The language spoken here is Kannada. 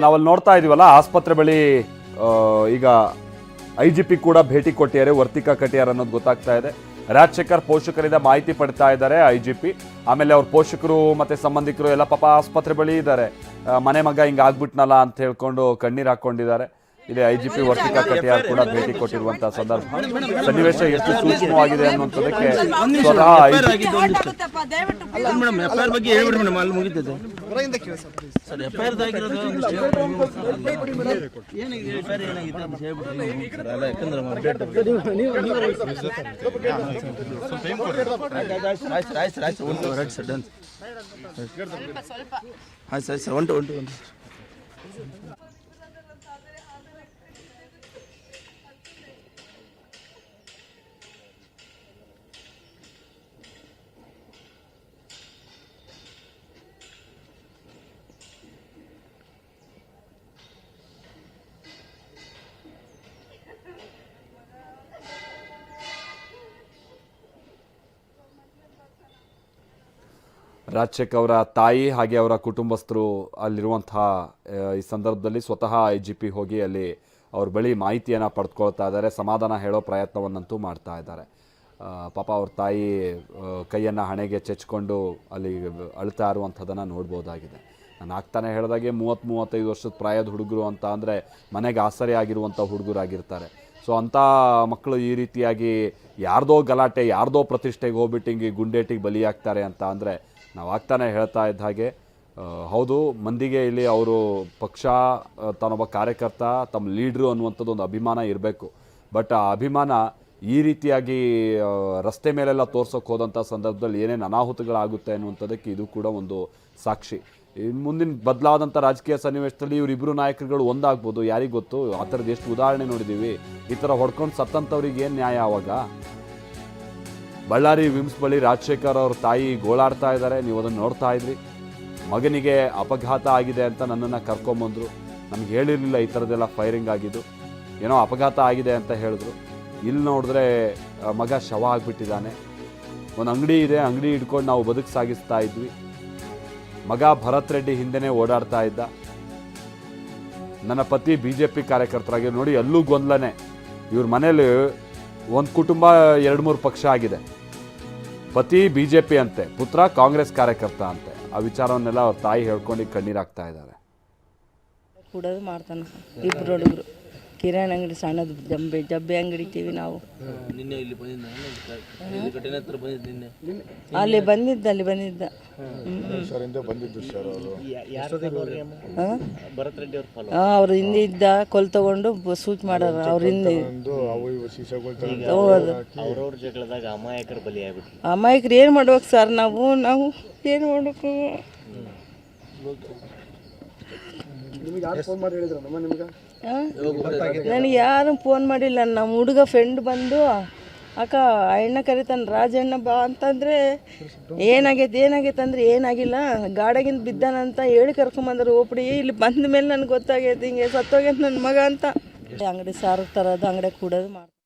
ನಾವಲ್ಲಿ ನೋಡ್ತಾ ಇದೀವಲ್ಲ ಆಸ್ಪತ್ರೆ ಬಳಿ ಈಗ IGP ಕೂಡ ಭೇಟಿ ಕೊಟ್ಟಿದ್ದಾರೆ, ವರ್ತಿಕಾ ಕಟಿಯಾರ್ ಅನ್ನೋದು ಗೊತ್ತಾಗ್ತಾ ಇದೆ. ರಾಜಶೇಖರ್ ಪೋಷಕರಿಂದ ಮಾಹಿತಿ ಪಡ್ತಾ ಇದ್ದಾರೆ IGP. ಆಮೇಲೆ ಅವ್ರ ಪೋಷಕರು ಮತ್ತೆ ಸಂಬಂಧಿಕರು ಎಲ್ಲ ಪಾಪ ಆಸ್ಪತ್ರೆ ಬಳಿ ಇದ್ದಾರೆ. ಮನೆ ಮಗ ಹಿಂಗೆ ಆಗ್ಬಿಟ್ನಲ್ಲ ಅಂತ ಹೇಳ್ಕೊಂಡು ಕಣ್ಣೀರು ಹಾಕೊಂಡಿದ್ದಾರೆ. ಇಲ್ಲಿ IGP ವರ್ತಿಕಾ ಕಟಿಯಾರ್ ಕೂಡ ಭೇಟಿ ಕೊಟ್ಟಿರುವಂತಹ ಸಂದರ್ಭ. ಸನ್ನಿವೇಶ ಎಷ್ಟು ಸೂಕ್ಷ್ಮವಾಗಿದೆ ಅನ್ನುವಂಥದ್ದಕ್ಕೆ ಸ್ವತಃ ರಾಜಶೇಖರ್ ಅವರ ತಾಯಿ ಹಾಗೆ ಅವರ ಕುಟುಂಬಸ್ಥರು ಅಲ್ಲಿರುವಂತಹ ಈ ಸಂದರ್ಭದಲ್ಲಿ ಸ್ವತಃ IGP ಹೋಗಿ ಅಲ್ಲಿ ಅವ್ರ ಬಳಿ ಮಾಹಿತಿಯನ್ನು ಪಡೆದುಕೊಳ್ತಾ ಇದ್ದಾರೆ. ಸಮಾಧಾನ ಹೇಳೋ ಪ್ರಯತ್ನವನ್ನಂತೂ ಮಾಡ್ತಾ ಇದ್ದಾರೆ. ಪಾಪ ಅವ್ರ ತಾಯಿ ಕೈಯನ್ನು ಹಣೆಗೆ ಚೆಚ್ಕೊಂಡು ಅಲ್ಲಿ ಅಳ್ತಾ ಇರುವಂಥದ್ದನ್ನು ನೋಡ್ಬೋದಾಗಿದೆ. ನಾನು ಆಗ್ತಾನೆ ಹೇಳಿದಾಗೆ 30-35 ವರ್ಷದ ಪ್ರಾಯದ ಹುಡುಗರು ಅಂತ ಅಂದರೆ ಮನೆಗೆ ಆಸರೆ ಆಗಿರುವಂಥ ಹುಡುಗರಾಗಿರ್ತಾರೆ. ಸೊ ಅಂಥ ಮಕ್ಕಳು ಈ ರೀತಿಯಾಗಿ ಯಾರ್ದೋ ಗಲಾಟೆ ಯಾರ್ದೋ ಪ್ರತಿಷ್ಠೆಗೆ ಹೋಗ್ಬಿಟ್ಟು ಹಿಂಗೆ ಗುಂಡೇಟಿಗೆ ಬಲಿಯಾಗ್ತಾರೆ ಅಂತ ಅಂದರೆ ನಾವು ಆಗ್ತಾನೆ ಹೇಳ್ತಾ ಇದ್ದ ಹಾಗೆ ಹೌದು, ಮಂದಿಗೆ ಇಲ್ಲಿ ಅವರು ಪಕ್ಷ ತಾನೊಬ್ಬ ಕಾರ್ಯಕರ್ತ ತಮ್ಮ ಲೀಡ್ರು ಅನ್ನುವಂಥದ್ದು ಒಂದು ಅಭಿಮಾನ ಇರಬೇಕು. ಬಟ್ ಆ ಅಭಿಮಾನ ಈ ರೀತಿಯಾಗಿ ರಸ್ತೆ ಮೇಲೆಲ್ಲ ತೋರ್ಸೋಕೆ ಹೋದಂಥ ಸಂದರ್ಭದಲ್ಲಿ ಏನೇನು ಅನಾಹುತಗಳಾಗುತ್ತೆ ಅನ್ನುವಂಥದ್ದಕ್ಕೆ ಇದು ಕೂಡ ಒಂದು ಸಾಕ್ಷಿ. ಇನ್ನು ಮುಂದಿನ ಬದಲಾದಂಥ ರಾಜಕೀಯ ಸನ್ನಿವೇಶದಲ್ಲಿ ಇವರಿಬ್ಬರು ನಾಯಕರುಗಳು ಒಂದಾಗ್ಬೋದು, ಯಾರಿಗೆ ಗೊತ್ತು. ಆ ಥರದ್ದು ಎಷ್ಟು ಉದಾಹರಣೆ ನೋಡಿದ್ದೀವಿ. ಈ ಥರ ಹೊಡ್ಕೊಂಡು ಸತ್ತಂಥವ್ರಿಗೆ ಏನು ನ್ಯಾಯ ಆವಾಗ? ಬಳ್ಳಾರಿ ವಿಮ್ಸ್ ಬಳಿ ರಾಜಶೇಖರ್ ಅವ್ರ ತಾಯಿ ಗೋಳಾಡ್ತಾ ಇದ್ದಾರೆ, ನೀವು ಅದನ್ನು ನೋಡ್ತಾ ಇದ್ರಿ. ಮಗನಿಗೆ ಅಪಘಾತ ಆಗಿದೆ ಅಂತ ನನ್ನನ್ನು ಕರ್ಕೊಂಬಂದರು. ನಮ್ಗೆ ಹೇಳಿರಲಿಲ್ಲ ಈ ಥರದ್ದೆಲ್ಲ ಫೈರಿಂಗ್ ಆಗಿದ್ದು, ಏನೋ ಅಪಘಾತ ಆಗಿದೆ ಅಂತ ಹೇಳಿದ್ರು. ಇಲ್ಲಿ ನೋಡಿದ್ರೆ ಮಗ ಶವ ಆಗಿಬಿಟ್ಟಿದ್ದಾನೆ. ಒಂದು ಅಂಗಡಿ ಇದೆ, ಅಂಗಡಿ ಹಿಡ್ಕೊಂಡು ನಾವು ಬದುಕು ಸಾಗಿಸ್ತಾ ಇದ್ವಿ. ಮಗ ಭರತ್ ರೆಡ್ಡಿ ಹಿಂದೆನೇ ಓಡಾಡ್ತಾ ಇದ್ದ. ನನ್ನ ಪತಿ BJP ಕಾರ್ಯಕರ್ತರಾಗಿ ನೋಡಿ ಎಲ್ಲೂ ಗೊಂದಲನೆ. ಇವ್ರ ಮನೇಲಿ ಒಂದು ಕುಟುಂಬ 2-3 ಪಕ್ಷ ಆಗಿದೆ. ಪತಿ BJP ಅಂತೆ, ಪುತ್ರ ಕಾಂಗ್ರೆಸ್ ಕಾರ್ಯಕರ್ತ ಅಂತೆ. ಆ ವಿಚಾರವನ್ನೆಲ್ಲ ಅವ್ರ ತಾಯಿ ಹೇಳ್ಕೊಂಡು ಕಣ್ಣೀರಾಗ್ತಾ ಇದ್ದಾರೆ. ಕುಡೋದು ಮಾಡ್ತಾನೆ. ಇಬ್ಬರು ಹುಡುಗರು ಕಿರಾಣಿ ಅಂಗಡಿ, ಸಣ್ಣದು ಜಬ್ಬೆ ಅಂಗಡಿ ಇಟ್ಟಿವಿ ನಾವು. ಅಲ್ಲಿ ಬಂದಿದ್ದ ಅವ್ರ ಹಿಂದೆ ಇದ್ದ ಕೊಲ್ ತಗೊಂಡು ಸೂಚ್ ಮಾಡಾರ. ಅವ್ರ ಹಿಂದೆ ಅಮಾಯಕರು ಏನು ಮಾಡ್ಬೇಕು ಸರ್? ನಾವು ಏನು ಮಾಡ್ಬೇಕು? ನನಗೆ ಯಾರು ಫೋನ್ ಮಾಡಿಲ್ಲ. ನಮ್ಮ ಹುಡುಗ ಫ್ರೆಂಡ್ ಬಂದು ಅಕ್ಕ ಅಣ್ಣ ಕರಿತಾನೆ, ರಾಜಣ್ಣ ಬಾ ಅಂತಂದರೆ ಏನಾಗೈತೆ ಅಂದರೆ ಏನಾಗಿಲ್ಲ, ಗಾಡಿಗಿಂದ ಬಿದ್ದಾನಂತ ಹೇಳಿ ಕರ್ಕೊಂಬಂದ್ರೆ ಓಪಡಿ. ಇಲ್ಲಿ ಬಂದ ಮೇಲೆ ನನಗೆ ಗೊತ್ತಾಗೈತೆ ಹಿಂಗೆ ಸತ್ತೋಗೈತೆ ನನ್ನ ಮಗ ಅಂತ. ಅಂಗಡಿ ಸಾರು ತರೋದು, ಅಂಗಡಿ ಕೂಡೋದು ಮಾಡ್ತಾರೆ.